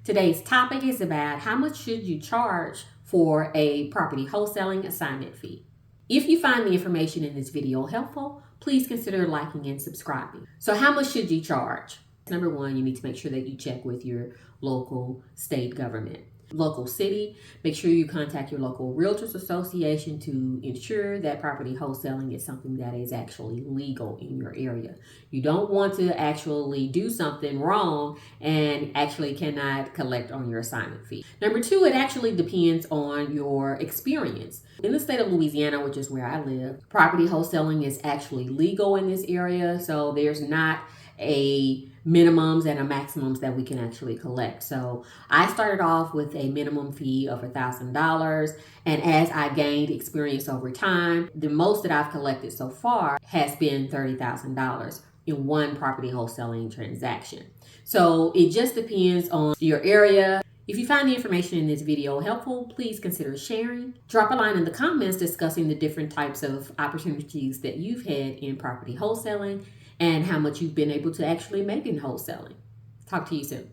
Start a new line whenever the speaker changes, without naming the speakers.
Today's topic is about how much should you charge for a property wholesaling assignment fee. If you find the information in this video helpful, please consider liking and subscribing. So how much should you charge? Number one, you need to make sure that you check with your local state government. Local city, make sure you contact your local realtors association to ensure that property wholesaling is something that is actually legal in your area. You don't want to actually do something wrong and actually cannot collect on your assignment fee. Number two, it actually depends on your experience. In the state of Louisiana, which is where I live, property wholesaling is actually legal in this area, so there's not a minimums and a maximums that we can actually collect. So I started off with a minimum fee of $1,000, and as I gained experience over time, the most that I've collected so far has been $30,000 in one property wholesaling transaction. So it just depends on your area. If you find the information in this video helpful, please consider sharing. Drop a line in the comments discussing the different types of opportunities that you've had in property wholesaling and how much you've been able to actually make in wholesaling. Talk to you soon.